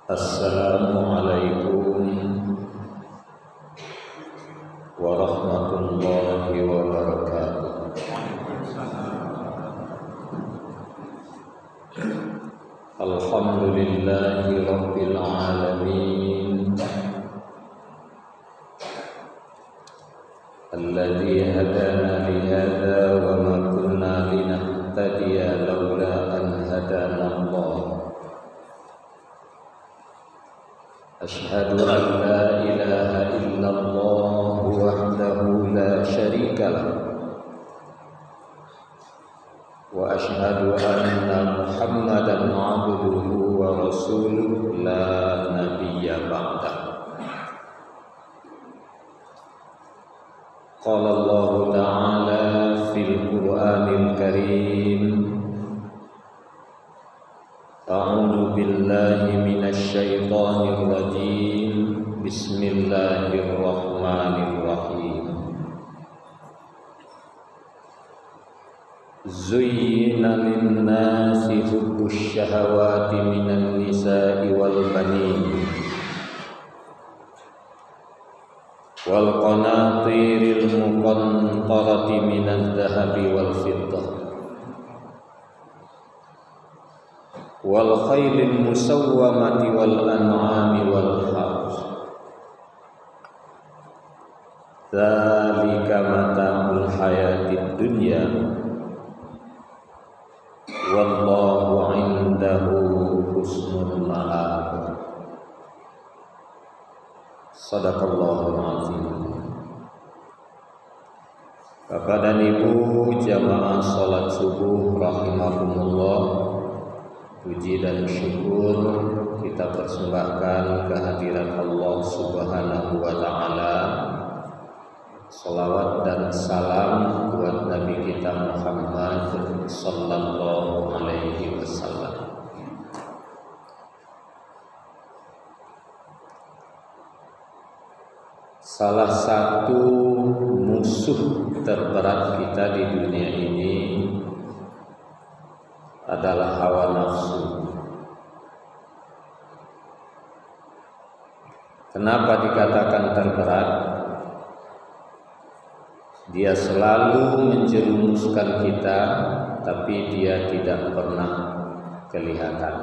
Assalamualaikum warahmatullahi wabarakatuh. Alhamdulillahi rabbil alamin, alladzi hadana li hadza wa ma kunna linahtadiya laula an hadana Allah. Asyhadu an la ilaha illallah wahdahu la syarika lah wa asyhadu anna Muhammadan abduhu wa rasuluhu la nabiyya ba'dah. Qala Allah ta'ala fil Qur'anil Karim, a'udzu billahi minasy syaithanir rajim. Bismillahirrahmanirrahim. Zuyyina lin-nasi hubbus syahawati minan nisa'i wal banin wal qanatiril muqantarati minadh dhahabi wal fiddah wal khailil musawwamati wal an'ami wal harth. Dzalika mata'ul hayatid dunya wallahu 'indahu husnul ma'ab. Shadaqallahul 'azim. Bapak dan Ibu jamaah salat subuh rahimakumullah, puji dan syukur kita persembahkan kehadiran Allah Subhanahu wa ta'ala. Salawat dan salam buat Nabi kita Muhammad sallallahu alaihi wasallam. Salah satu musuh terberat kita di dunia ini adalah hawa nafsu. Kenapa dikatakan terberat? Dia selalu menjerumuskan kita, tapi dia tidak pernah kelihatan.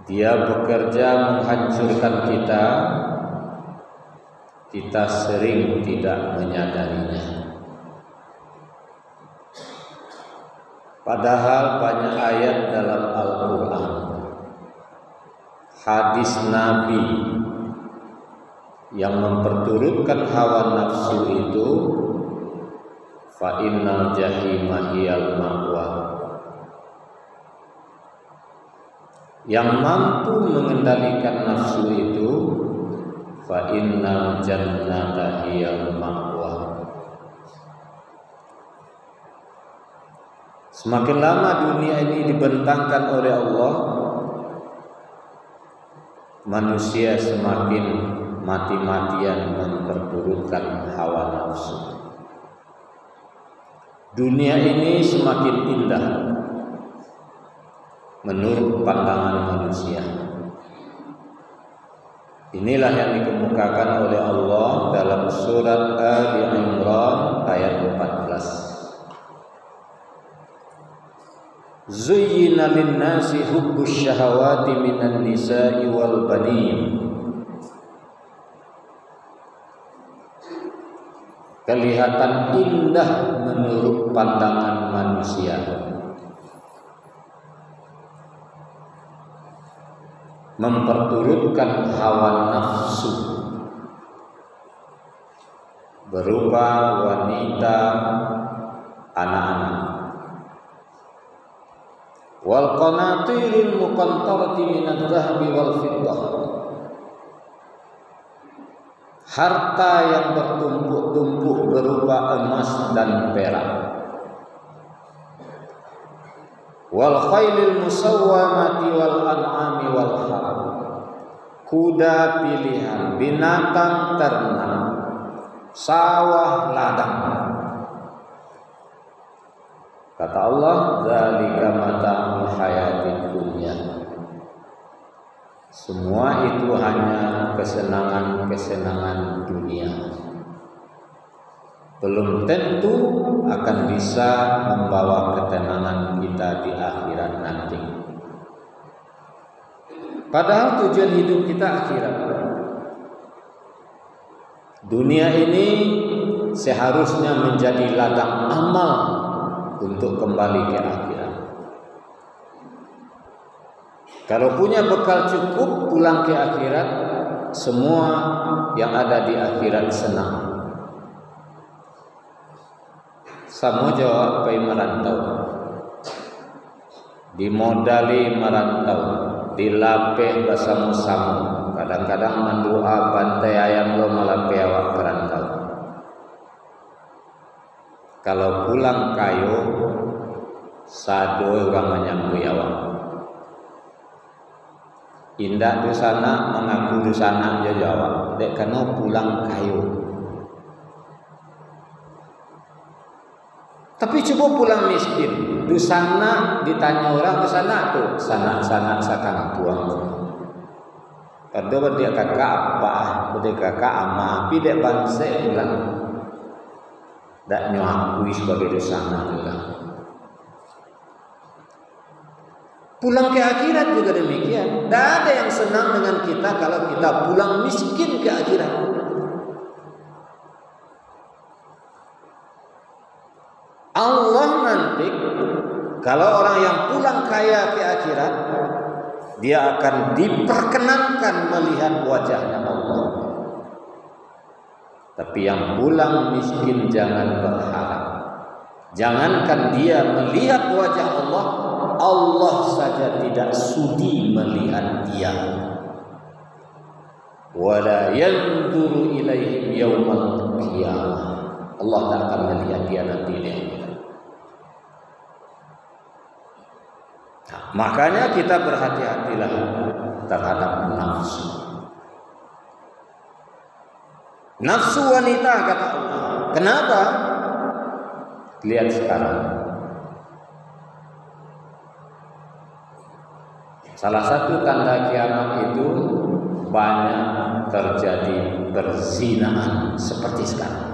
Dia bekerja menghancurkan kita, kita sering tidak menyadarinya. Padahal banyak ayat dalam Al-Quran, hadis Nabi yang memperturutkan hawa nafsu itu, fa innal jahima hiyal ma'wa. Yang mampu mengendalikan nafsu itu, fa innal jannata hiyal ma'wa. Semakin lama dunia ini dibentangkan oleh Allah, manusia semakin mati-matian memperturutkan hawa nafsu. Dunia ini semakin indah menurut pandangan manusia. Inilah yang dikemukakan oleh Allah dalam surat Ali Imran ayat 14. Zuyyina lin-nasi hubbus syahawati minan nisa'i wal banin. Kelihatan indah menurut pandangan manusia, memperturutkan hawa nafsu berupa wanita, anak-anak. Wal qanatiril muqantarati minadh dhahabi wal fiddah, harta yang bertumpuk-tumpuk berupa emas dan perak. Wal khailil musawwamati wal an'ami wal harth, kuda pilihan, binatang ternak, sawah ladang. Kata Allah, "Dzalika mata'ul hayatid dunya." Semua itu hanya kesenangan-kesenangan dunia. Belum tentu akan bisa membawa ketenangan kita di akhirat nanti. Padahal tujuan hidup kita akhirat. Dunia ini seharusnya menjadi ladang amal untuk kembali ke akhirat. Kalau punya bekal cukup pulang ke akhirat, semua yang ada di akhirat senang. Samo jawab kai merantau, dimodali merantau, dilapeh bersama-sama. Kadang-kadang mandua bantai ayam lo malape awak perantau. Kalau pulang kayo, sado orang menyambui awak. Indah di sana mengaku di sana aja jawab. Dek karena pulang kayo. Tapi coba pulang miskin. Di sana ditanya orang di sana tuh, sana sakang tuang. Kadang dia kakak apa, dia kakak ama, tapi dia bangsa pulang. Tak nyakui sebagai di sana juga. Pulang ke akhirat juga demikian. Tidak ada yang senang dengan kita kalau kita pulang miskin ke akhirat. Allah nanti kalau orang yang pulang kaya ke akhirat, dia akan diperkenankan melihat wajahnya Allah. Tapi yang pulang miskin jangan berharap. Jangankan dia melihat wajah Allah, Allah saja tidak sudi melihat dia. Wala yanzuru ilaihim yaumal qiyamah. Allah tak akan melihat dia nanti di akhirat. Nah, makanya kita berhati-hatilah terhadap nafsu. Nafsu wanita kata Allah. Kenapa? Lihat sekarang. Salah satu tanda kiamat itu banyak terjadi perzinaan seperti sekarang.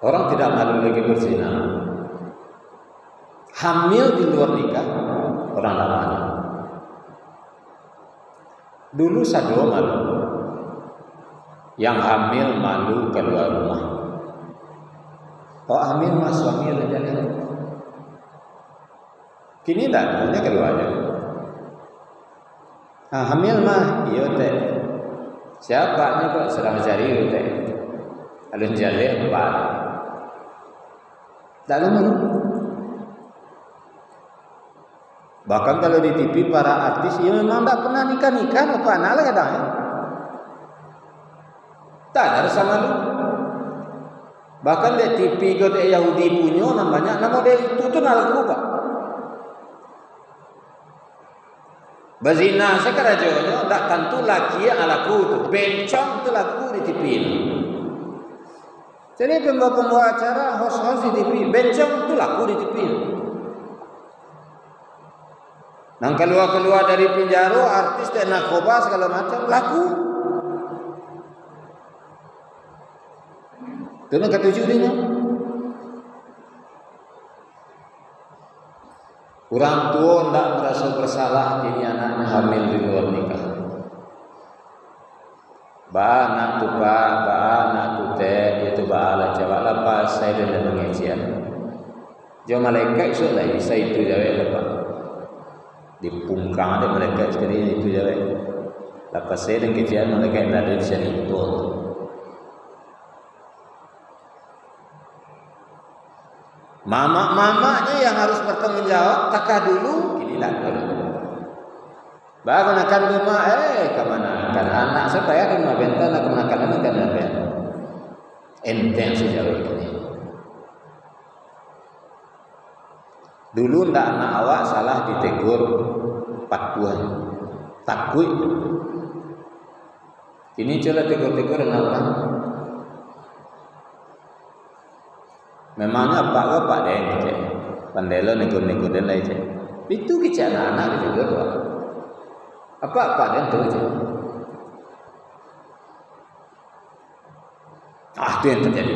Orang tidak malu lagi berzina. Hamil di luar nikah, orang tak malu. Dulu sado malu. Yang hamil malu keluar rumah. Oh hamil mas suami ada jalan. Kini tak, hanya keluar aja. Hamil mah, iya teh. Siapa ni kok sedang cari teh? Alun jale empat. Tak malu. Bahkan kalau di TV para artis, ya memang tak pernah nikah apa anak lah kadang. Tak ada rasa malu. Bahkan di TV kode Yahudi punya namanya, nama dia itu tuh nak berubah. Bazina sekarang aja, tak tentu laki yang alaku tu, bencong tu laku di TV ini. Jadi pembawa acara host di TV, bencong tu laku di TV ini. Nang keluar dari penjara, artis dan narkoba segala macam laku. Itu nak ketujuh dia. Orang tua tidak merasa bersalah jadi anaknya hamil di luar nikah. Ba anak tu ba anak tu teh itu ba ala jawab lepas saya dan pengajian. Jauh malaikat isu lagi saya itu jawab lepas. Di pungkang ada malaikat sekali itu jawab. Lepas saya dan pengajian malaikat ada di sini itu. Mama-mamanya yang harus bertanggung jawab, takah dulu, inilah dulu. Baru akan rumah, kemana? Kan anak saya kan mabenta nak kemana kan apa? Enteng sejauh ini. Dulu ndak anak awak salah ditegur patuan, takui. Ini coba tegur-tegur anak orang. Memangnya apa deh gitu. Pandai lo nego-nego dan lain je. Itu kecil anak-anak juga Pak. Apa dan tu je. Itu yang terjadi.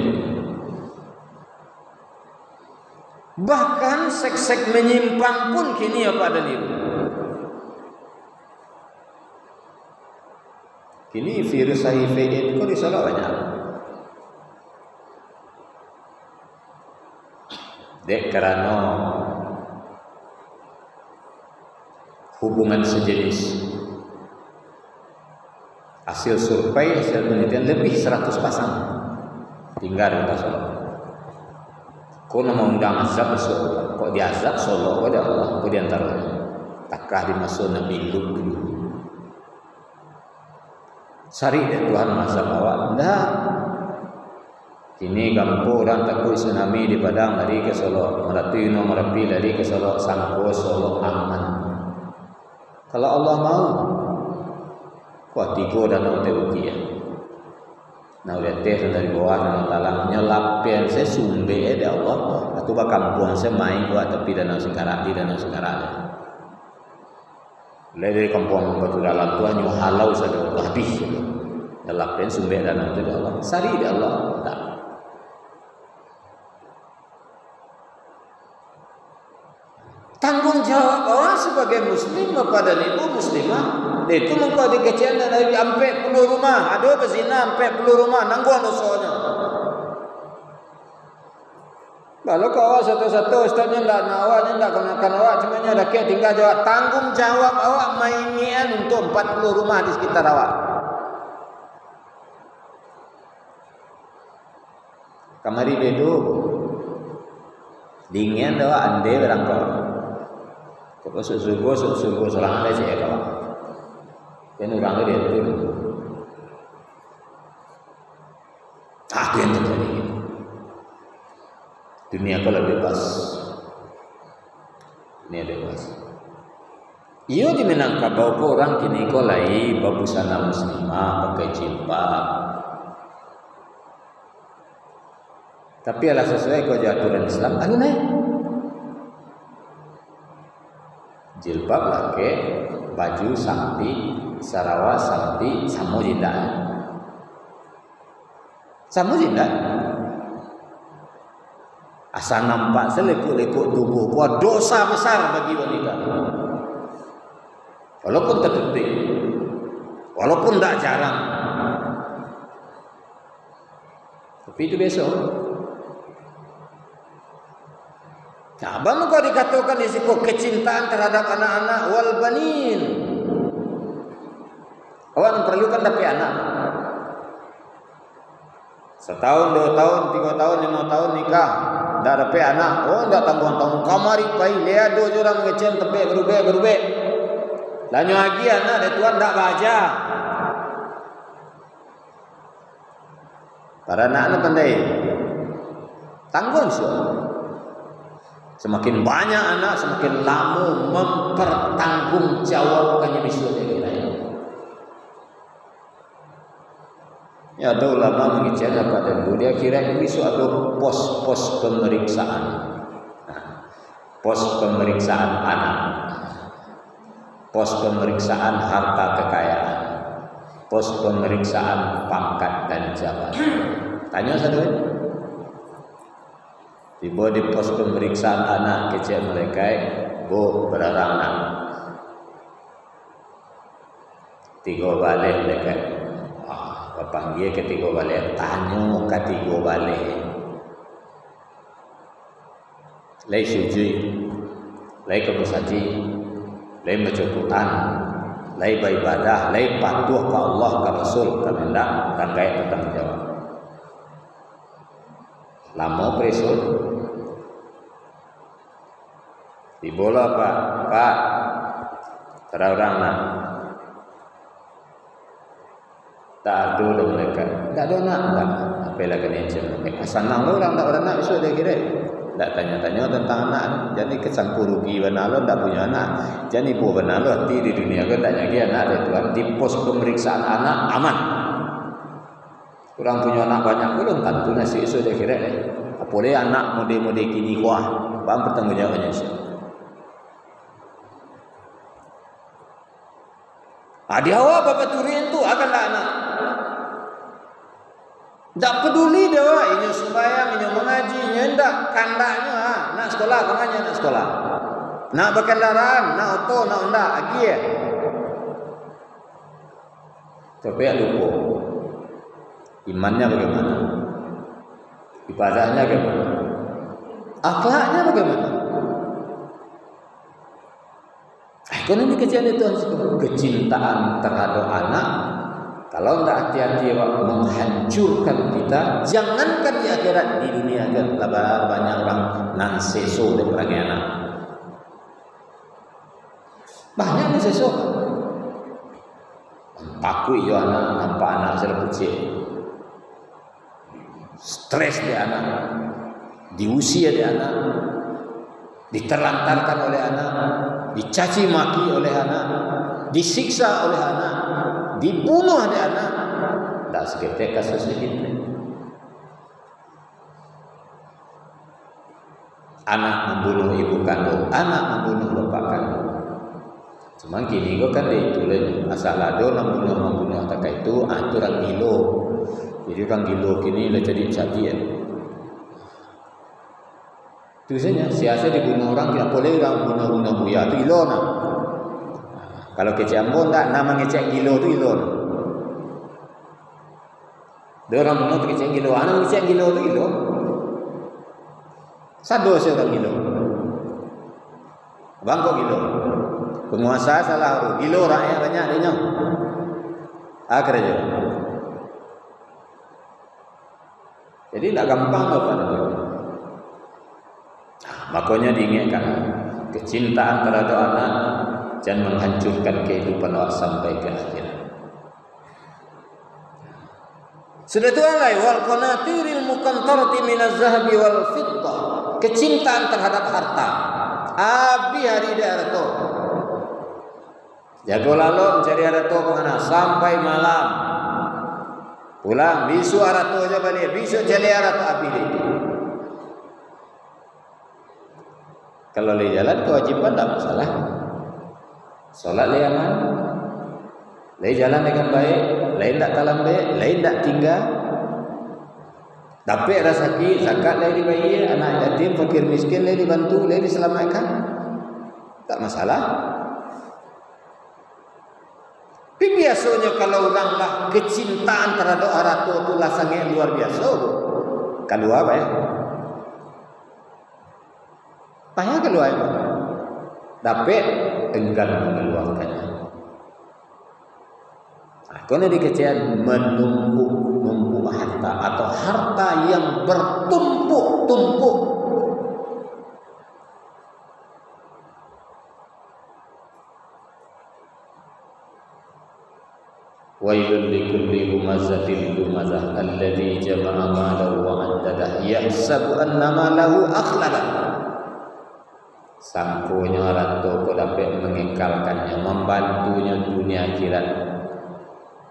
Bahkan seks menyimpang pun kini apa dan ibu. Kini virus HIV/AIDS kok disolok banyak. Dek kerana hubungan sejenis. Hasil survei, hasil penelitian lebih 100 pasang tinggal di kota Solo. Kau nama undang azab Solo, kok diazab Solo, kok dia Allah, kok diantara. Takkah dimasuk Nabi Lut dulu. Sari dia Tuhan azab awak, enggak. Kini kampung orang takut tsunami di Padang lari ke Solo, Merapi lari ke Solo, sangko Solo aman. Kalau Allah mau, kuat tiga dan teruki ya. Nah udah teh dari bawah dan talang nyelapin saya sumbe ada Allah. Atau bah kampung saya main kuat tapi danau Singkarak di danau Singkarak. Dari kampung batu dalam tuan nyu halau saja habis. Nyelapin sumbe danau itu Allah. Sari di Allah. Tak. Tanggung jawab orang sebagai muslim kepada ibu muslimah itu mengkau dikecian dan dari sampai 10 rumah ada berzina sampai 10 rumah nangguan dosanya. Kalau kau satu-satu ustaznya tidak nawaknya tidak kenakan awak cuma ada ke tinggal jawab tanggung jawab awak mainian untuk 40 rumah di sekitar awak. Kamari bedo dingin awak ande berangkat. Kau subuh selang ada saya kawan. Dan orang dia tu. Itu yang terjadi. Dunia kalau bebas. Dunia bebas. Ia dimenangkan bawa orang kini kau lai babusana muslimah pakai jilbab. Tapi ala sesuai kau aturan Islam, anu naik. Jilbab pakai baju sakti, Sarawak sakti, samu jindak. Samu jindak. Asal nampak selekuk-lekuk tubuh, buat dosa besar bagi wanita. Walaupun terdetik, walaupun tak jarang, tapi itu besok. Nah, bagaimana kau dikatakan di situ kecintaan terhadap anak-anak wal banin. Awak memperlukan tapi anak. Setahun, 2 tahun, 3 tahun, 5 tahun nikah, dah dapat anak. Oh, dah tanggung-tanggung kamari pai lihat do orang ngecen tepek berubek. Lanyo lagi anak dia tuan dak baca. Para anak pandai. Tanggung sih. Semakin banyak anak, semakin lama mempertanggungjawabkannya misuh dari lain. Ya ada ulama mengicil apa dan dia kira ini suatu pos pemeriksaan. Nah, pos pemeriksaan anak, pos pemeriksaan harta kekayaan, pos pemeriksaan pangkat dan jabatan. Tanya satu. Tiba di pos pemeriksaan anak kecil mereka, bu berarang anak. 3 balik mereka. Panggil ke 3 balik, tanya ke 3 balik. Lai sujud, lai kebersaji, lai baca Quran, lai beribadah, lai patuh ke Allah ke Rasul, kalau tidak tanggai bertanggung jawab. Lama presul. Di bola Pak, terang nak. Tak ada dah mereka. Tak ada nak. Apa yang lagi ni cakap? Senang lah orang tak ada nak besok dia kira. Tak tanya-tanya tentang anak. Jadi kecampur rugi benar lo tak punya anak. Jadi buat benar lo hati di dunia kan tak lagi anak dia tuan. Di pos pemeriksaan anak aman. Orang punya anak banyak belum tentu nasi esok dia kira. Apalagi anak mode-mode kini kuah, bang bertanggungjawabnya siapa? Di awal bapak turian tu akanlah anak. Tak peduli dia, ini sembahyang, ini mengaji, ini hendak kandaknya, nak sekolah, kemana nak sekolah? Nak berkendaraan, nak auto, nak Honda, lagi ya. Tapi lupa. Imannya bagaimana? Ibadahnya bagaimana? Akhlaknya bagaimana? Karena ini kejadian itu kecintaan terhadap anak. Kalau tidak hati-hati menghancurkan kita, jangankan di akhirat, di dunia kan banyak orang nan seso dan perangai anak. Banyak yang seso. Takut ya anak, nampak anak serbucik. Stres dia anak, diusia dia anak, diterlantarkan oleh anak, dicaci maki oleh anak, disiksa oleh anak, dibunuh oleh anak. Tak seketika kasus ini. Anak membunuh ibu kandung, anak membunuh bapak kandung. Cuma kini kau kan ditulis asal ada membunuh tak itu, itu orang gilo. Jadi orang gilo kini dah jadi jadian. Itu saja, siasa dibunuh orang tidak boleh orang bunuh buaya itu gilo nak. Kalau kecik Ambon tak nama ngecek gilo itu gilo. Dia orang bunuh tu kecik gilo, anak ngecek gilo itu gilo. Sado orang gilo. Abang kok gilo. Penguasa salah gilo rakyat banyak dia nyong. Akhir aja. Jadi tak gampang apa tu. Makanya diingatkan kecintaan terhadap anak jangan menghancurkan kehidupan awak sampai ke akhir. Sudah tu alai wal qanatiril muqantarati minaz zahabi wal fiddah. Kecintaan terhadap harta. Abi hari dia tu. Jago lalu mencari harta pengenal sampai malam. Pulang bisu harta aja balik, bisu cari harta abi dia. Kalau le jalan kewajiban tak masalah. Solat le aman. Le jalan dengan baik, lain tak talam baik, lain tak tinggal. Tapi rezeki zakat le dibayar, anak yatim, fakir miskin le dibantu, le diselamatkan. Tak masalah. Tapi biasanya kalau orang lah kecintaan terhadap harta itu lah sangat luar biasa. Kalau apa ya? Payah keluar itu, tapi enggan mengeluarkannya. Karena dikecian menumpuk harta atau harta yang bertumpuk-tumpuk. Wailul likulli humazatin lumazah alladzi jama'a malahu wa 'addadah yahsabu anna malahu akhlada. Sangkonya harta dapat mengekalkannya, membantunya dunia akhirat.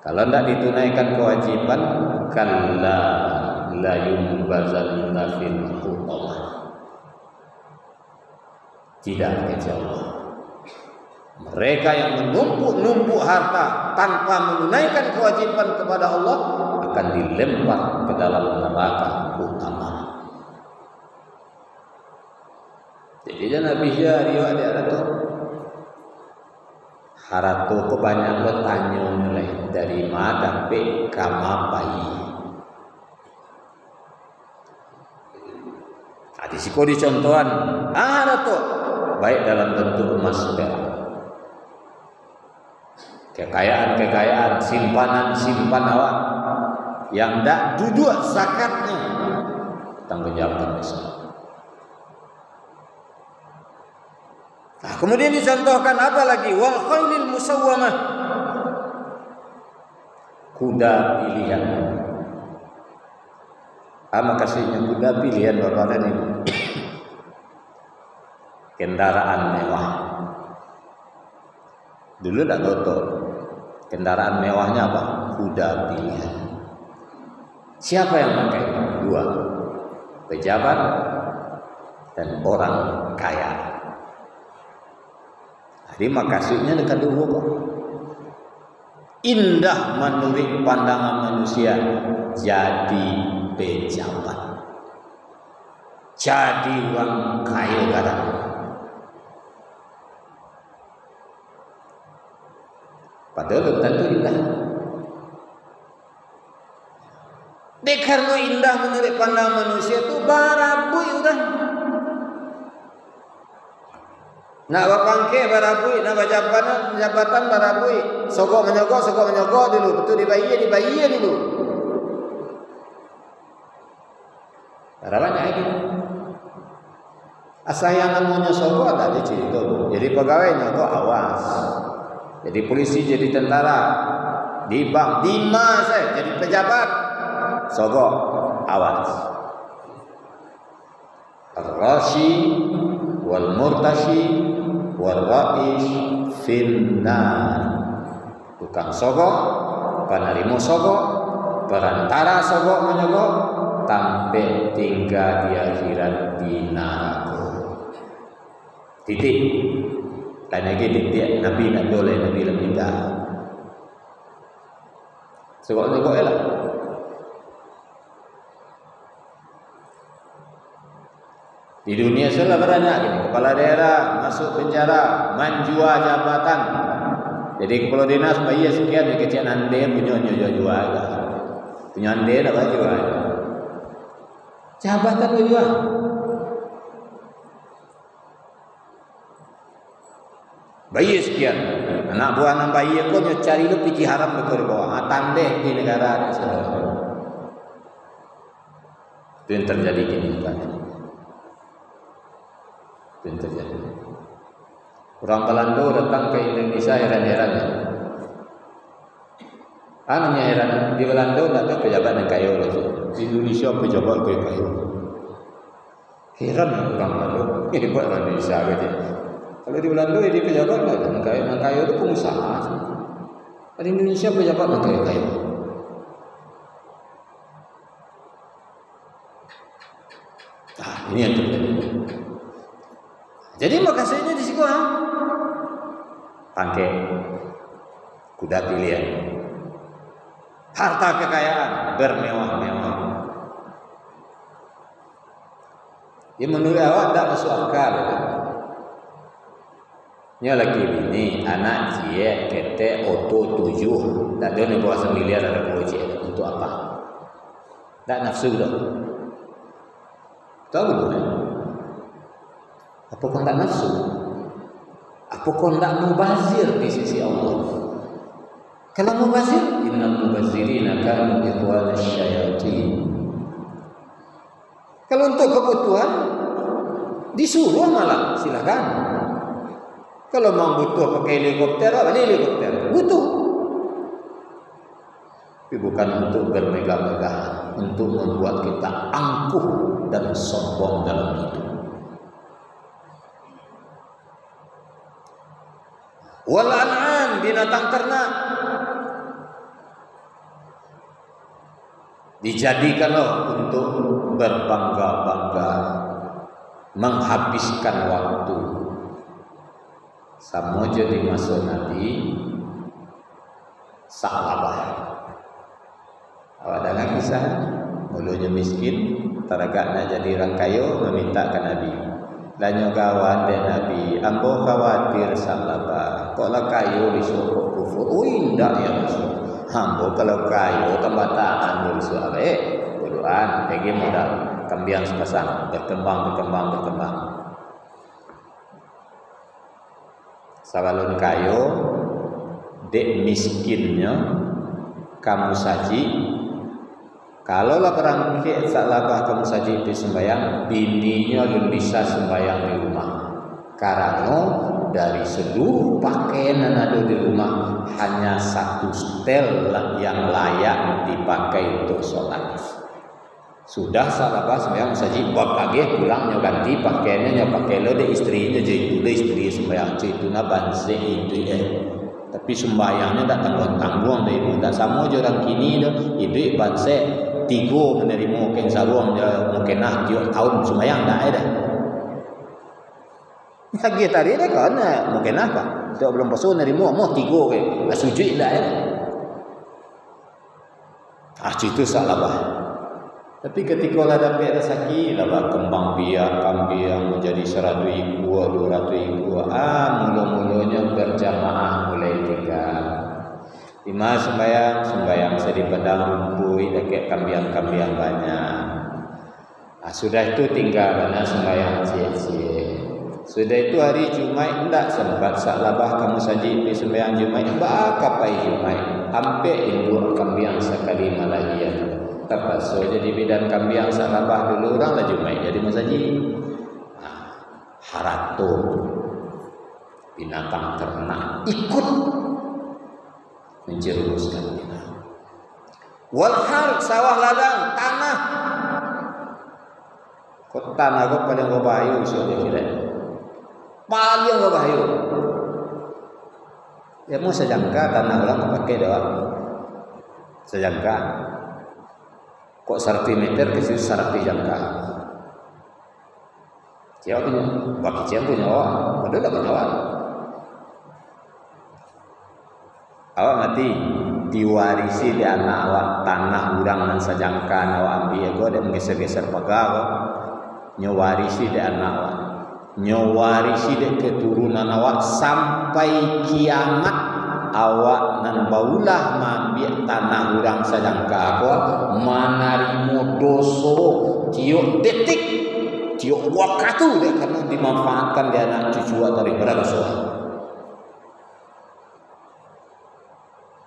Kalau tidak ditunaikan kewajiban, kalla la yumbazanna fil hutamah. Tidak kejauhan. Mereka yang menumpuk-numpuk harta tanpa menunaikan kewajiban kepada Allah akan dilempar ke dalam neraka utama. Jadi Nabi riwayat dia tu harta kebanyakan bertanya mulai dari mana pe kamapai. Di siko dicontohan harta baik dalam bentuk emas perak. Kekayaan, simpan awak yang tak duduk zakatnya tanggung jawab besar. Nah, kemudian dicontohkan apa lagi? Wal khailil musawwamah, kuda pilihan. Makasihnya kuda pilihan Bapak dan Ibu. Kendaraan mewah. Dulu tak tahu kendaraan mewahnya apa? Kuda pilihan. Siapa yang pakai? Dua. pejabat dan orang kaya. Jadi maksudnya dekat dulu kok. Indah menurut pandangan manusia jadi pejabat, jadi orang kaya kadang. Padahal belum tentu indah. Karena indah menurut pandangan manusia itu barabui udah. Nak bapangke barabui, nak jabatan barabui. Sogok menyogok dulu. Betul dibayar dulu. Harapannya lagi. Asal yang namanya sogok tak ada cerita. Jadi pegawai nyogok awas. Jadi polisi, jadi tentara, di bank, di mas, jadi pejabat, sogok, awas. Ar-rashi wal murtashi wal rais finnar. Tukang sogok, penerima sogok, perantara sogok menyogok, sampai tinggal di akhirat di neraka. Titik. Dan lagi tiap Nabi nak doleh, Nabi dah meninggal. Sogok-sogok lah. Di dunia sudah banyak gini. Kepala daerah masuk penjara, menjual jabatan. Jadi kepala dinas bayar sekian, dia kecil ande punya jual. Punya ande nak jual. Jabatan jual. Bayi sekian, anak buah anak bayi kau cari lu piki haram betul di bawah, tandeh di negara ada itu yang terjadi gini kan? Itu yang terjadi. Orang Belanda datang ke Indonesia heran-herannya. Anaknya heran di Belanda tak ada pejabat yang kaya lagi. Di Indonesia pejabat kaya. Heran orang Belanda. Ini buat orang Indonesia gitu. Kalau di Belanda jadi pejabat nggak kaya itu pengusaha. Di Indonesia pejabat nggak kaya. Nah, ini yang terjadi. Jadi makasihnya di situ pakai kuda pilihan, harta kekayaan bermewah-mewah. Dia menurut awak tak masuk akal. Nya lagi ini anak dia kete auto 7 tak ada ni bawa 9 miliar ada projek untuk apa? Tak nafsu dah. Tahu betul? Apa kau tak nafsu? Apa kau tak mubazir di sisi Allah? Kalau mubazir, innal mubazirina kanu ikhwana syayatin. Kalau untuk kebutuhan disuruh malah silakan. Kalau mau butuh pakai helikopter, apa helikopter? Butuh. Tapi bukan untuk bermegah-megah, untuk membuat kita angkuh dan sombong dalam hidup. Wal an'am, binatang ternak. Dijadikanlah untuk berbangga-bangga, menghabiskan waktu. Sama jadi masa Nabi Sa'labah. Awak dengar kisah mulunya miskin, teragaknya jadi orang kaya meminta ke Nabi. Lanyo kawan dia Nabi, ambo khawatir Sa'labah. Kok lah kaya disuruh kufur. Oh indah ya Rasul. Ambo kalau kaya tambah tahan disuruh. Bodohan, pergi modal kembiang sepasang, berkembang. Sabalun kayo, dek miskinnya kamu saji. Kalau lah perang ke Sa'labah kamu saji di sembayang, bininya belum bisa sembayang di rumah. Karena dari seluruh pakaian yang ada di rumah hanya satu setel yang layak dipakai untuk sholat. Sudah Sa'labah sembahyang saji buat pagi pulangnya ganti pakaiannya pakai lo de istrinya jadi tu istri sembahyang itu na banse itu tapi sembahyangnya tak tanggung dari ibu tak sama je orang kini dah ibu banse tigo menerima ken saruang dia mungkin nah tiap tahun sembahyang dah ada. Lagi tadi dah kan mungkin apa? Dia belum pasal nerima mau tigo ke. Sujud dah ada. Itu salah bah. Tapi ketika lah dapat rezeki, lah kembang biak, kambing menjadi 100 ekor, 200 ekor. Mula-mulanya berjamaah mulai tinggal. Lima sembahyang sedih padang rumput, dekat kambing-kambing banyak. Sudah itu tinggal mana sembahyang sia-sia. Sudah itu hari Jumaat tidak sempat saklabah kamu saji pergi sembahyang Jumaat. Bakapai Jumaat, hampir induk kambing sekali malahian. Terpaksa jadi bidan kambing saklabah dulu orang lah Jumaat jadi masaji. Harato binatang ternak ikut menjerumuskan kita. Walhar sawah ladang tanah. Kau tanah kau paling kau bayu sudah kira. Paling kau bayu. Ya mau sejangka tanah orang kau pakai doang. Sejangka. Kok 100 meter ke situ 100 jangka. Siapa punya? Bagi siapa punya awak? Padahal tak punya awak. Awak mati diwarisi di anak awak tanah urang nan sajangkan awak ambil go dia menggeser-geser pagar go nyawarisi di anak awak nyawarisi di keturunan awak sampai kiamat awak nan baulah mambil tanah urang sajangka go manarimo doso tiok detik tiok waktu dia karena dimanfaatkan di anak cucu dari berdosa.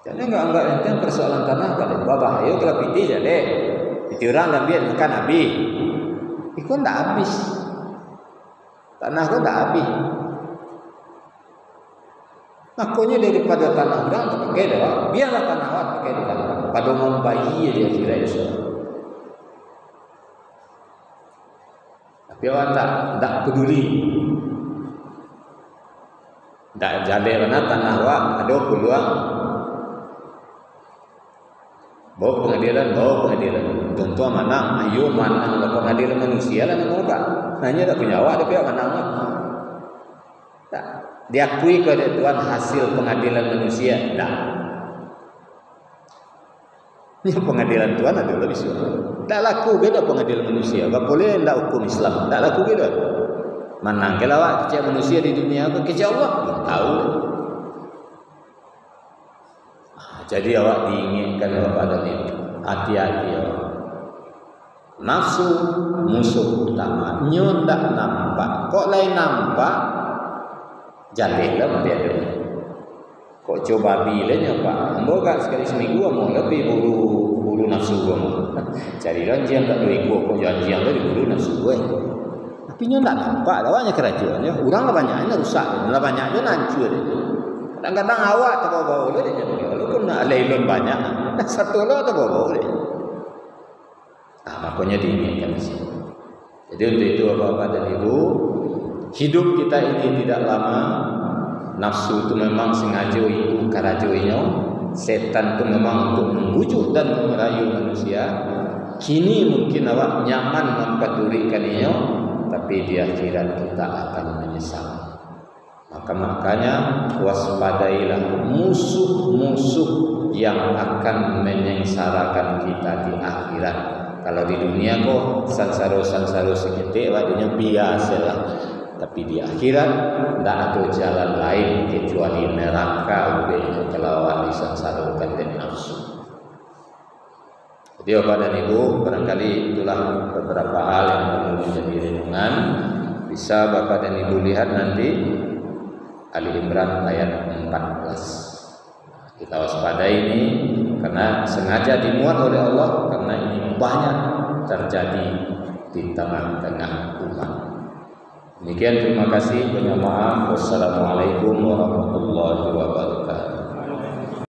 Jadi enggak enteng persoalan tanah kalau babah ayo kalau piti jadi itu orang dah biar makan habis itu ndak habis tanah itu ndak habis makanya daripada tanah orang tak pakai dah biarlah tanah awak pakai dah pada membayi dia kira itu tapi awak tak peduli tak jadi mana tanah awak ada peluang bawa pengadilan. Tentu menang, ayo menang lah pengadilan manusia lah mereka. Hanya tak punya awak, tapi awak menang lah. Tak diakui kepada Tuhan hasil pengadilan manusia. Tak. Ini pengadilan Tuhan ada lebih surga. Tak laku beda pengadilan manusia. Tak boleh tak hukum Islam. Tak laku beda. Menang kalau awak kecil manusia di dunia, kecil Allah belum tahu. Jadi awak diinginkan kepada ini hati-hati awak. Nafsu musuh utama. Nyo tak nampak. Kok lain nampak? Jadilah dia tu. Kok coba bilanya pak? Ambo gak sekali seminggu mau lebih buru nafsu gua mau. Cari ranjian tak boleh gua. Kok janjian tu buru nafsu gua. Tapi nyo tak nampak. Awaknya kerajuannya. Orang lah banyaknya rusak. Lah banyaknya hancur. Kadang-kadang awak terbawa dia jadi walaupun lailun banyak satu lo terbawa dia. Makanya diinginkan di sini. Jadi untuk itu apa-apa dan itu hidup kita ini tidak lama. Nafsu itu memang sengaja itu karajoinya. Setan itu memang untuk membujuk dan merayu manusia. Kini mungkin awak nyaman mempedulikannya, tapi di akhirat kita akan menyesal. Makanya waspadailah musuh-musuh yang akan menyengsarakan kita di akhirat. Kalau di dunia kok sansaro seketik waktunya biasalah. Tapi di akhirat tidak ada jalan lain kecuali neraka kalau awak disansarakan dengan nafsu. Jadi Bapak dan Ibu, barangkali itulah beberapa hal yang perlu menjadi renungan. Bisa Bapak dan Ibu lihat nanti Ali Imran ayat 14. Kita waspadai ini karena sengaja dimuat oleh Allah karena ini banyak terjadi di tengah-tengah umat. Demikian, terima kasih. Banyak maaf. Wassalamualaikum warahmatullahi wabarakatuh.